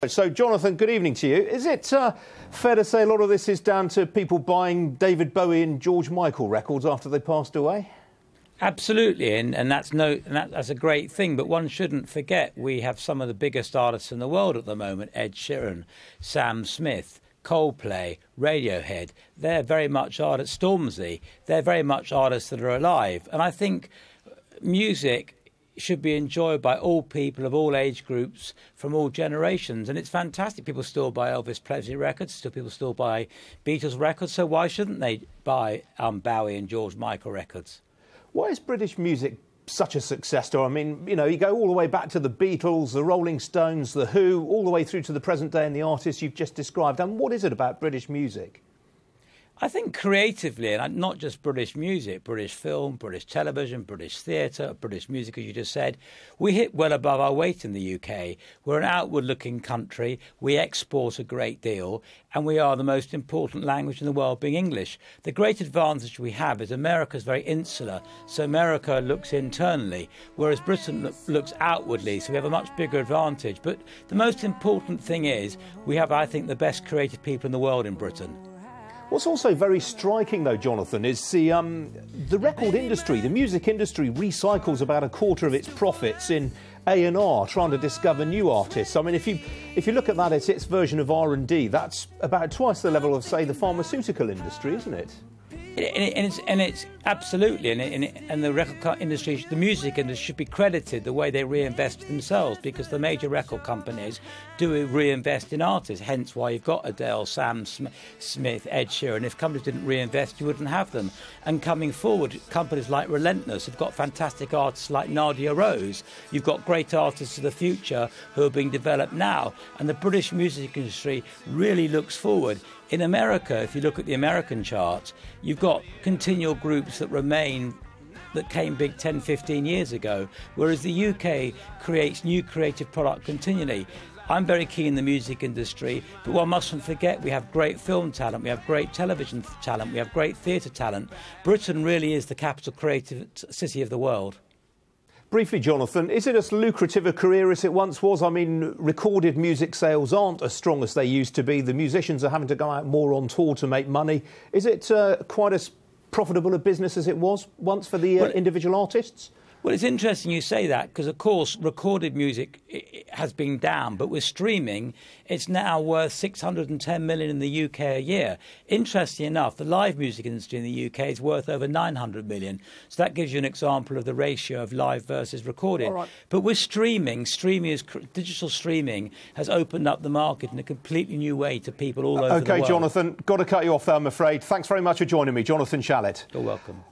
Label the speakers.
Speaker 1: So, Jonathan, good evening to you. Is it fair to say a lot of this is down to people buying David Bowie and George Michael records after they passed away?
Speaker 2: Absolutely, and that's a great thing. But one shouldn't forget we have some of the biggest artists in the world at the moment: Ed Sheeran, Sam Smith, Coldplay, Radiohead. They're very much artists. Stormzy. They're very much artists that are alive. And I think music should be enjoyed by all people of all age groups from all generations. And it's fantastic. People still buy Elvis Presley records, people still buy Beatles records, so why shouldn't they buy Bowie and George Michael records?
Speaker 1: Why is British music such a success story? I mean, you know, you go all the way back to the Beatles, the Rolling Stones, the Who, all the way through to the present day and the artists you've just described. And what is it about British music?
Speaker 2: I think creatively, and not just British music, British film, British television, British theatre, British music, as you just said, we hit well above our weight in the UK. We're an outward-looking country, we export a great deal, and we are the most important language in the world, being English. The great advantage we have is America's very insular, so America looks internally, whereas Britain looks outwardly, so we have a much bigger advantage. But the most important thing is we have, I think, the best creative people in the world in Britain.
Speaker 1: What's also very striking, though, Jonathan, is the record industry, the music industry, recycles about a quarter of its profits in A&R, trying to discover new artists. I mean, if you look at that, it's its version of R&D. That's about twice the level of, say, the pharmaceutical industry, isn't it?
Speaker 2: And it's absolutely, and the record industry, the music industry should be credited the way they reinvest themselves, because the major record companies do reinvest in artists, hence why you've got Adele, Sam Smith, Ed Sheeran. If companies didn't reinvest, you wouldn't have them. And coming forward, companies like Relentless have got fantastic artists like Nadia Rose. You've got great artists of the future who are being developed now. And the British music industry really looks forward. In America, if you look at the American charts, you've got continual groups that remain, that came big 10, 15 years ago, whereas the UK creates new creative product continually. I'm very keen in the music industry, but one mustn't forget we have great film talent, we have great television talent, we have great theatre talent. Britain really is the capital creative city of the world.
Speaker 1: Briefly, Jonathan, is it as lucrative a career as it once was? I mean, recorded music sales aren't as strong as they used to be. The musicians are having to go out more on tour to make money. Is it quite as profitable a business as it was once for the individual artists?
Speaker 2: Well, it's interesting you say that, because, of course, recorded music has been down, but with streaming, it's now worth $610 million in the UK a year. Interestingly enough, the live music industry in the UK is worth over $900 million. So that gives you an example of the ratio of live versus recorded.
Speaker 1: Right.
Speaker 2: But with digital streaming has opened up the market in a completely new way to people all over the world.
Speaker 1: OK, Jonathan, got to cut you off there, I'm afraid. Thanks very much for joining me. Jonathan Shalit.
Speaker 2: You're welcome.